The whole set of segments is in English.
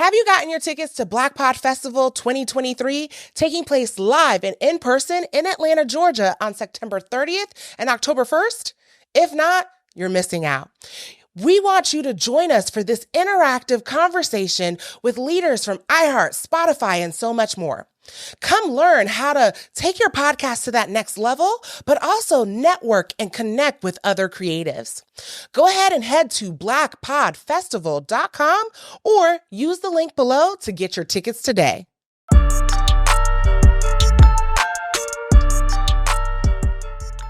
Have you gotten your tickets to Blk Pod Festival 2023, taking place live and in person in Atlanta, Georgia on September 30th and October 1st? If not, you're missing out. We want you to join us for this interactive conversation with leaders from iHeart, Spotify, and so much more. Come learn how to take your podcast to that next level, but also network and connect with other creatives. Go ahead and head to blkpodfestival.com or use the link below to get your tickets today.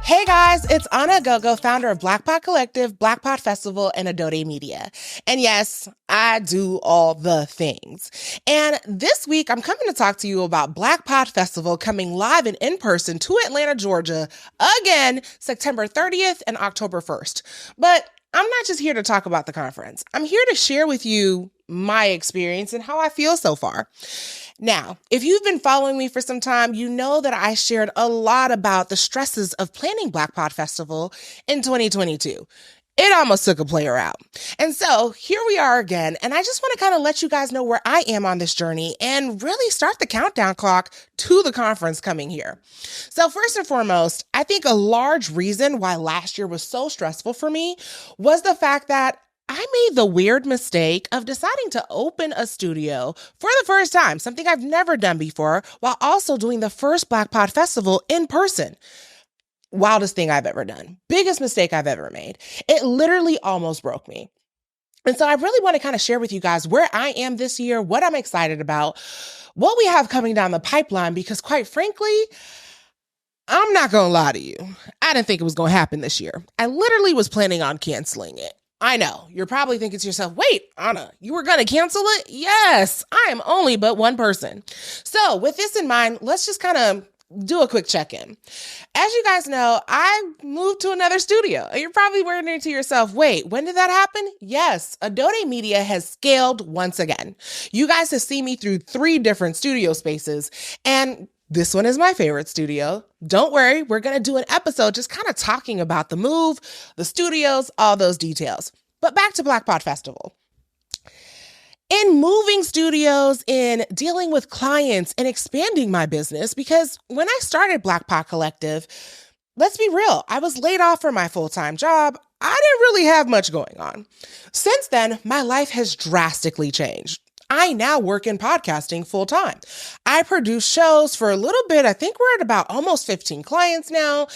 Hey guys, it's Ona Oghogho, founder of Blk Pod Collective, Blk Pod Festival, and Adode Media. And yes, I do all the things. And this week, I'm coming to talk to you about Blk Pod Festival coming live and in person to Atlanta, Georgia, again, September 30th and October 1st. But I'm not just here to talk about the conference. I'm here to share with you my experience and how I feel so far. Now, if you've been following me for some time, you know that I shared a lot about the stresses of planning Blk Pod Festival in 2022. It almost took a player out. And so here we are again, and I just want to kind of let you guys know where I am on this journey and really start the countdown clock to the conference coming here. So first and foremost, I think a large reason why last year was so stressful for me was the fact that I made the weird mistake of deciding to open a studio for the first time, something I've never done before, while also doing the first Blk Pod Festival in person. Wildest thing I've ever done. Biggest mistake I've ever made. It literally almost broke me. And so I really want to kind of share with you guys where I am this year, what I'm excited about, what we have coming down the pipeline, because quite frankly, I'm not going to lie to you. I didn't think it was going to happen this year. I literally was planning on canceling it. I know, you're probably thinking to yourself, wait, Anna, you were going to cancel it? Yes, I am only but one person. So with this in mind, let's just kind of do a quick check-in. As you guys know, I moved to another studio. You're probably wondering to yourself, wait, when did that happen? Yes, Adode Media has scaled once again. You guys have seen me through 3 different studio spaces, and this one is my favorite studio. Don't worry, we're going to do an episode just kind of talking about the move, the studios, all those details. But back to Blk Pod Festival. In moving studios, in dealing with clients and expanding my business, because when I started Blk Pod Collective, let's be real, I was laid off from my full-time job. I didn't really have much going on. Since then, my life has drastically changed. I now work in podcasting full time. I produce shows for a little bit. I think we're at about almost 15 clients now,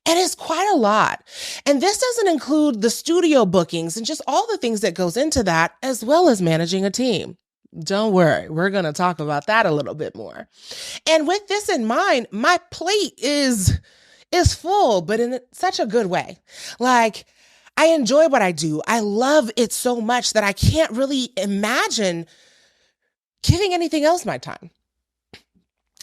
and it's quite a lot. And this doesn't include the studio bookings and just all the things that goes into that, as well as managing a team. Don't worry, we're going to talk about that a little bit more. And with this in mind, my plate is full, but in such a good way. Like, I enjoy what I do. I love it so much that I can't really imagine giving anything else my time.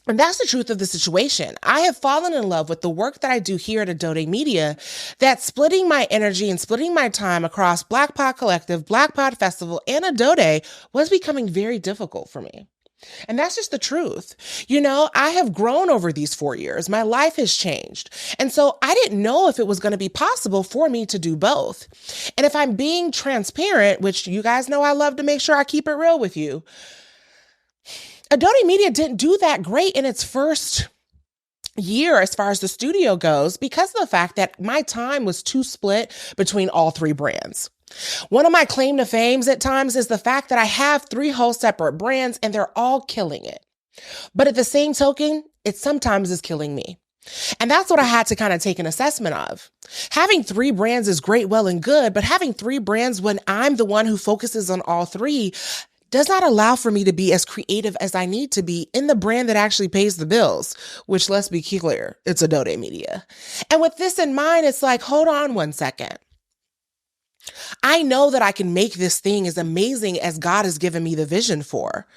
And that's the truth of the situation. I have fallen in love with the work that I do here at Adode Media, that splitting my energy and splitting my time across Blk Pod Collective, Blk Pod Festival, and Adode was becoming very difficult for me. And that's just the truth. You know, I have grown over these 4 years. My life has changed. And so I didn't know if it was going to be possible for me to do both. And if I'm being transparent, which you guys know I love to make sure I keep it real with you, Adode Media didn't do that great in its first year as far as the studio goes because of the fact that my time was too split between all 3 brands. One of my claim to fames at times is the fact that I have 3 whole separate brands and they're all killing it. But at the same token, it sometimes is killing me. And that's what I had to kind of take an assessment of. Having 3 brands is great, well and good, but having 3 brands when I'm the one who focuses on all 3 does not allow for me to be as creative as I need to be in the brand that actually pays the bills, which, let's be clear, it's Adode Media. And with this in mind, it's like, hold on one second. I know that I can make this thing as amazing as God has given me the vision for.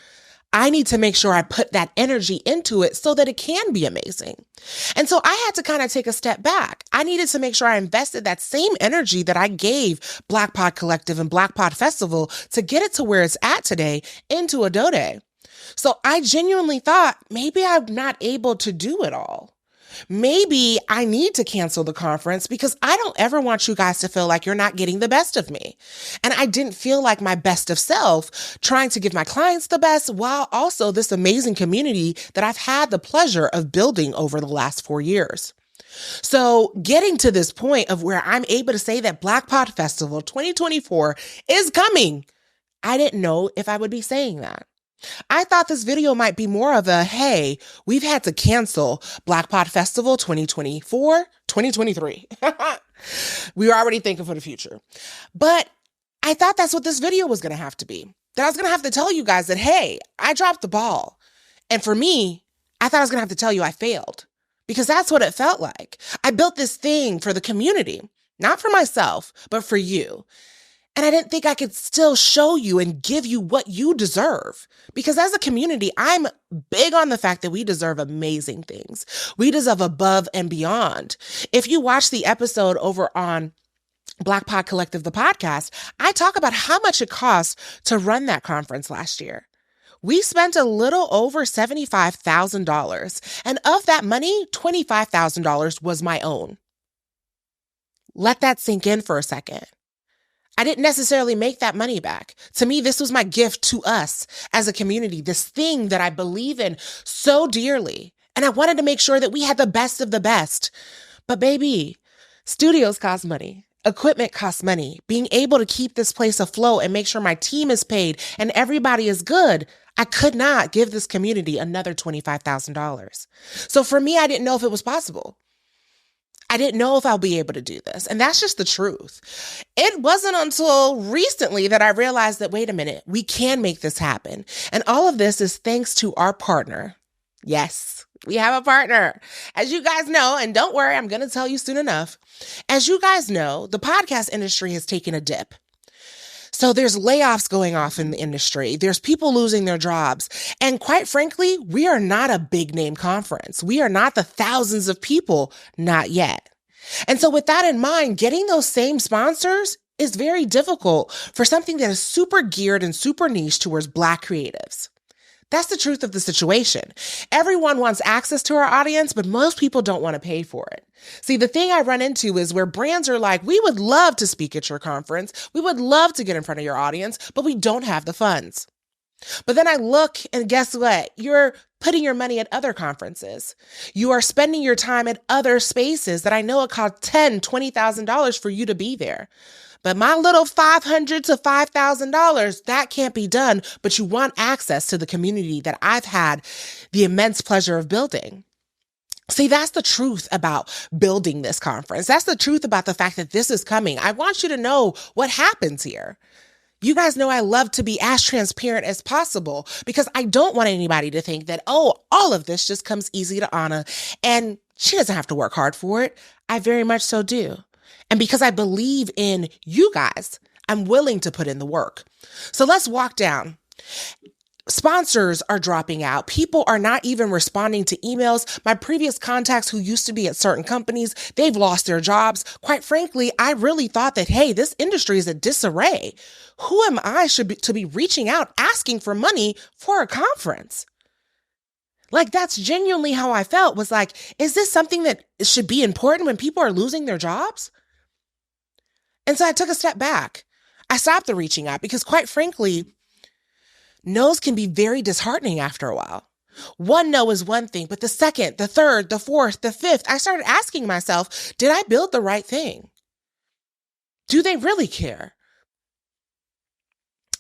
I need to make sure I put that energy into it so that it can be amazing. And so I had to kind of take a step back. I needed to make sure I invested that same energy that I gave Blk Pod Collective and Blk Pod Festival to get it to where it's at today into Adode. So I genuinely thought maybe I'm not able to do it all. Maybe I need to cancel the conference because I don't ever want you guys to feel like you're not getting the best of me. And I didn't feel like my best of self trying to give my clients the best while also this amazing community that I've had the pleasure of building over the last 4 years. So getting to this point of where I'm able to say that Blk Pod Festival 2024 is coming, I didn't know if I would be saying that. I thought this video might be more of a, hey, we've had to cancel Blk Pod Festival 2024, 2023. We were already thinking for the future. But I thought that's what this video was going to have to be. That I was going to have to tell you guys that, hey, I dropped the ball. And for me, I thought I was going to have to tell you I failed. Because that's what it felt like. I built this thing for the community, not for myself, but for you. And I didn't think I could still show you and give you what you deserve. Because as a community, I'm big on the fact that we deserve amazing things. We deserve above and beyond. If you watch the episode over on Blk Pod Collective, the podcast, I talk about how much it cost to run that conference last year. We spent a little over $75,000. And of that money, $25,000 was my own. Let that sink in for a second. I didn't necessarily make that money back. To me, this was my gift to us as a community, this thing that I believe in so dearly. And I wanted to make sure that we had the best of the best. But baby, studios cost money. Equipment costs money. Being able to keep this place afloat and make sure my team is paid and everybody is good, I could not give this community another $25,000. So for me, I didn't know if it was possible. I didn't know if I'll be able to do this. And that's just the truth. It wasn't until recently that I realized that, wait a minute, we can make this happen. And all of this is thanks to our partner. Yes, we have a partner. As you guys know, and don't worry, I'm going to tell you soon enough. As you guys know, the podcast industry has taken a dip. So there's layoffs going off in the industry. There's people losing their jobs. And quite frankly, we are not a big name conference. We are not the thousands of people, not yet. And so with that in mind, getting those same sponsors is very difficult for something that is super geared and super niche towards Black creatives. That's the truth of the situation. Everyone wants access to our audience, but most people don't want to pay for it. See, the thing I run into is where brands are like, we would love to speak at your conference. We would love to get in front of your audience, but we don't have the funds. But then I look and guess what? You're putting your money at other conferences. You are spending your time at other spaces that I know it costs $10,000, $20,000 for you to be there. But my little $500 to $5,000, that can't be done, but you want access to the community that I've had the immense pleasure of building. See, that's the truth about building this conference. That's the truth about the fact that this is coming. I want you to know what happens here. You guys know I love to be as transparent as possible because I don't want anybody to think that, oh, all of this just comes easy to Ona and she doesn't have to work hard for it. I very much so do. And because I believe in you guys, I'm willing to put in the work. So let's walk down. Sponsors are dropping out. People are not even responding to emails. My previous contacts who used to be at certain companies, they've lost their jobs. Quite frankly, I really thought that, hey, this industry is a disarray. Who am I to be reaching out, asking for money for a conference? Like, that's genuinely how I felt, was like, is this something that should be important when people are losing their jobs? And so I took a step back. I stopped the reaching out because, quite frankly, no's can be very disheartening after a while. One no is one thing, but the second, the third, the fourth, the fifth, I started asking myself, did I build the right thing? Do they really care?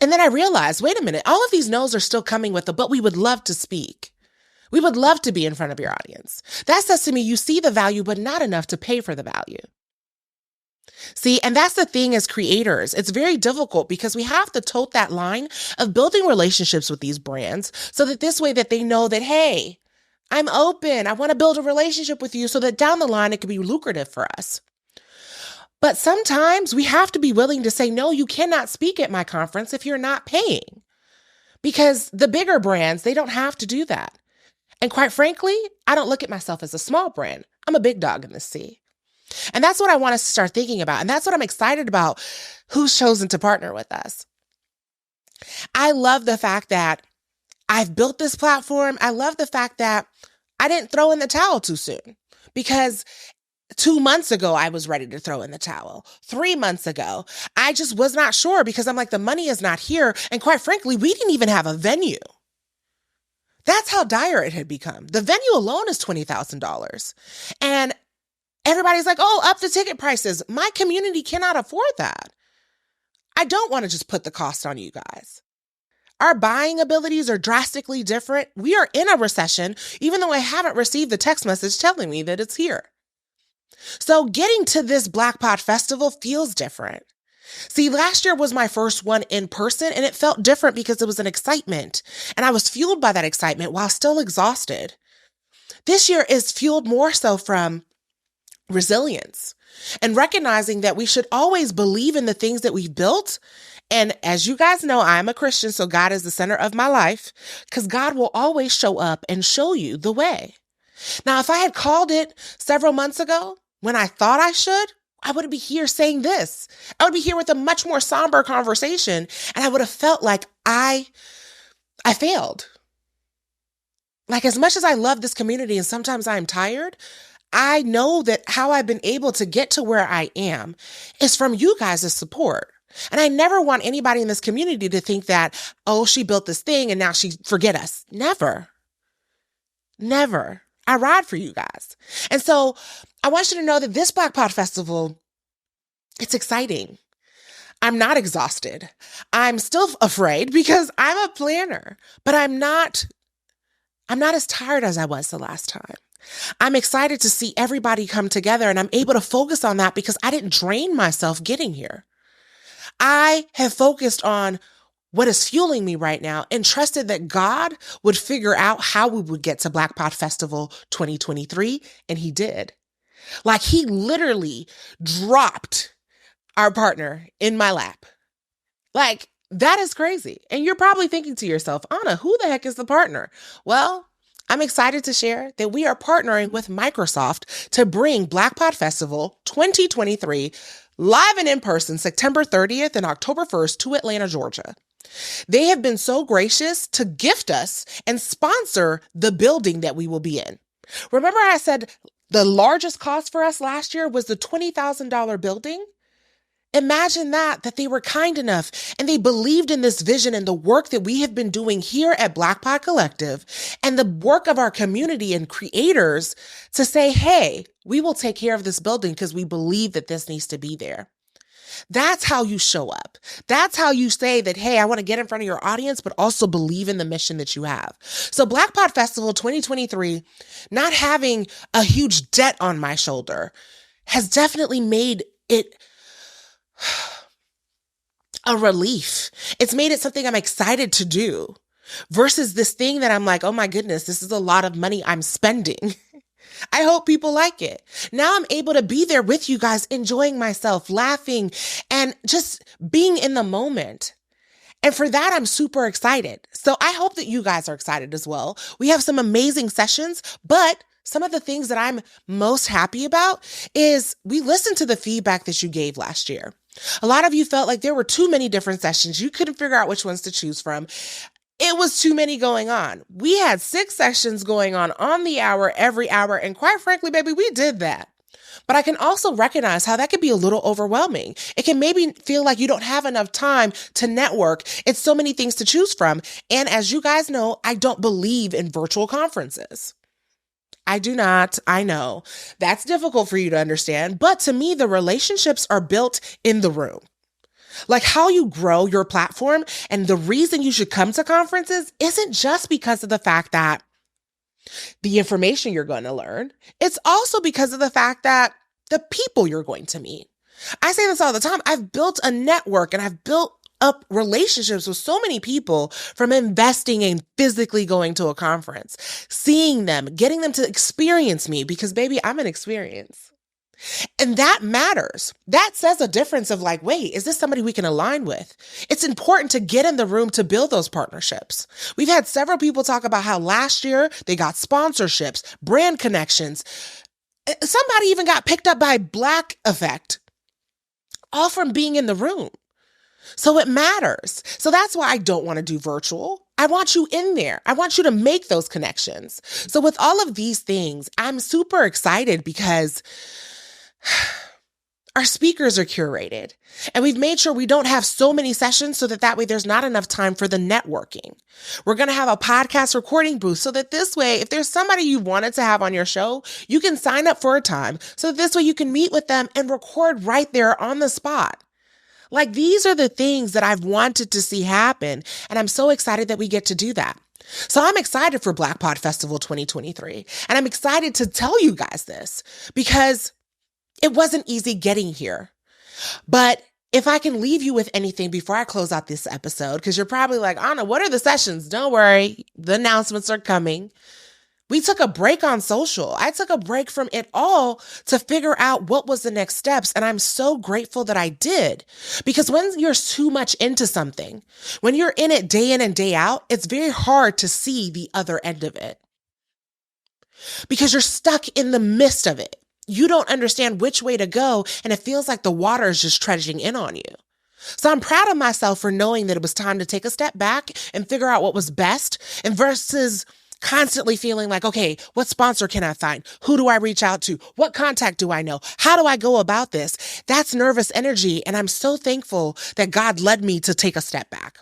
And then I realized, wait a minute, all of these no's are still coming with but we would love to speak. We would love to be in front of your audience. That says to me, you see the value, but not enough to pay for the value. See, and that's the thing as creators. It's very difficult because we have to tote that line of building relationships with these brands so that this way that they know that, hey, I'm open. I want to build a relationship with you so that down the line it could be lucrative for us. But sometimes we have to be willing to say, no, you cannot speak at my conference if you're not paying. Because the bigger brands, they don't have to do that. And quite frankly, I don't look at myself as a small brand. I'm a big dog in the sea. And that's what I want us to start thinking about. And that's what I'm excited about, who's chosen to partner with us. I love the fact that I've built this platform. I love the fact that I didn't throw in the towel too soon. because 2 months ago, I was ready to throw in the towel. 3 months ago, I just was not sure because I'm like, the money is not here. And quite frankly, we didn't even have a venue. That's how dire it had become. The venue alone is $20,000. And everybody's like, oh, up the ticket prices. My community cannot afford that. I don't want to just put the cost on you guys. Our buying abilities are drastically different. We are in a recession, even though I haven't received the text message telling me that it's here. So getting to this Blk Pod Festival feels different. See, last year was my first one in person, and it felt different because it was an excitement, and I was fueled by that excitement while still exhausted. This year is fueled more so from resilience and recognizing that we should always believe in the things that we've built. And as you guys know, I'm a Christian, so God is the center of my life because God will always show up and show you the way. Now, if I had called it several months ago, when I thought I should, I wouldn't be here saying this. I would be here with a much more somber conversation, and I would have felt like I failed. Like, as much as I love this community and sometimes I'm tired, I know that how I've been able to get to where I am is from you guys' support. And I never want anybody in this community to think that, oh, she built this thing and now she forget us. Never. Never. I ride for you guys. And so I want you to know that this Blk Pod Festival, it's exciting. I'm not exhausted. I'm still afraid because I'm a planner, but I'm not as tired as I was the last time. I'm excited to see everybody come together, and I'm able to focus on that because I didn't drain myself getting here. I have focused on what is fueling me right now and trusted that God would figure out how we would get to Blk Pod Festival 2023, and he did. Like, he literally dropped our partner in my lap. Like, that is crazy. And you're probably thinking to yourself, Anna, who the heck is the partner? Well, I'm excited to share that we are partnering with Microsoft to bring Blk Pod Festival 2023 live and in person September 30th and October 1st to Atlanta, Georgia. They have been so gracious to gift us and sponsor the building that we will be in. Remember I said the largest cost for us last year was the $20,000 building? Imagine that they were kind enough and they believed in this vision and the work that we have been doing here at Blk Pod Collective and the work of our community and creators to say, hey, we will take care of this building because we believe that this needs to be there. That's how you show up. That's how you say that, hey, I want to get in front of your audience, but also believe in the mission that you have. So Blk Pod Festival 2023, not having a huge debt on my shoulder has definitely made it a relief. It's made it something I'm excited to do versus this thing that I'm like, oh my goodness, this is a lot of money I'm spending. I hope people like it. Now I'm able to be there with you guys, enjoying myself, laughing, and just being in the moment. And for that, I'm super excited. So I hope that you guys are excited as well. We have some amazing sessions, but some of the things that I'm most happy about is we listened to the feedback that you gave last year. A lot of you felt like there were too many different sessions. You couldn't figure out which ones to choose from. It was too many going on. We had 6 sessions going on the hour, every hour. And quite frankly, baby, we did that. But I can also recognize how that can be a little overwhelming. It can maybe feel like you don't have enough time to network. It's so many things to choose from. And as you guys know, I don't believe in virtual conferences. I do not. I know that's difficult for you to understand, but to me, the relationships are built in the room. Like how you grow your platform and the reason you should come to conferences isn't just because of the fact that the information you're going to learn. It's also because of the fact that the people you're going to meet. I say this all the time. I've built a network and I've built up relationships with so many people from investing in physically going to a conference, seeing them, getting them to experience me because baby, I'm an experience. And that matters. That says a difference of like, wait, is this somebody we can align with? It's important to get in the room to build those partnerships. We've had several people talk about how last year they got sponsorships, brand connections. Somebody even got picked up by Black Effect, all from being in the room. So it matters. So that's why I don't want to do virtual. I want you in there. I want you to make those connections. So with all of these things, I'm super excited because our speakers are curated, and we've made sure we don't have so many sessions so that way there's not enough time for the networking. We're going to have a podcast recording booth so that this way, if there's somebody you wanted to have on your show, you can sign up for a time so that this way you can meet with them and record right there on the spot. Like, these are the things that I've wanted to see happen, and I'm so excited that we get to do that. So I'm excited for Blk Pod Festival 2023, and I'm excited to tell you guys this because it wasn't easy getting here. But if I can leave you with anything before I close out this episode, because you're probably like, Anna, what are the sessions? Don't worry, the announcements are coming. We took a break on social. I took a break from it all to figure out what was the next steps. And I'm so grateful that I did, because when you're too much into something, when you're in it day in and day out, it's very hard to see the other end of it because you're stuck in the midst of it. You don't understand which way to go, and it feels like the water is just trudging in on you. So I'm proud of myself for knowing that it was time to take a step back and figure out what was best, and versus constantly feeling like, okay, what sponsor can I find? Who do I reach out to? What contact do I know? How do I go about this? That's nervous energy, and I'm so thankful that God led me to take a step back.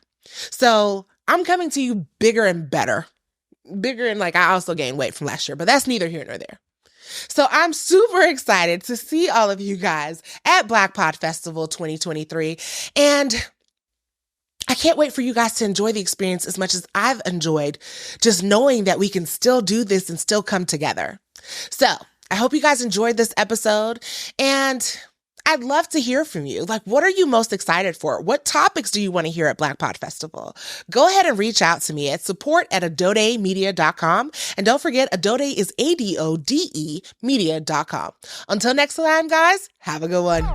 So I'm coming to you bigger and better. Bigger, and like, I also gained weight from last year, but that's neither here nor there. So I'm super excited to see all of you guys at Blk Pod Festival 2023. And I can't wait for you guys to enjoy the experience as much as I've enjoyed just knowing that we can still do this and still come together. So I hope you guys enjoyed this episode, and I'd love to hear from you. Like, what are you most excited for? What topics do you want to hear at Blk Pod Festival? Go ahead and reach out to me at support@adodemedia.com. And don't forget, Adode is ADODE media.com. Until next time, guys, have a good one.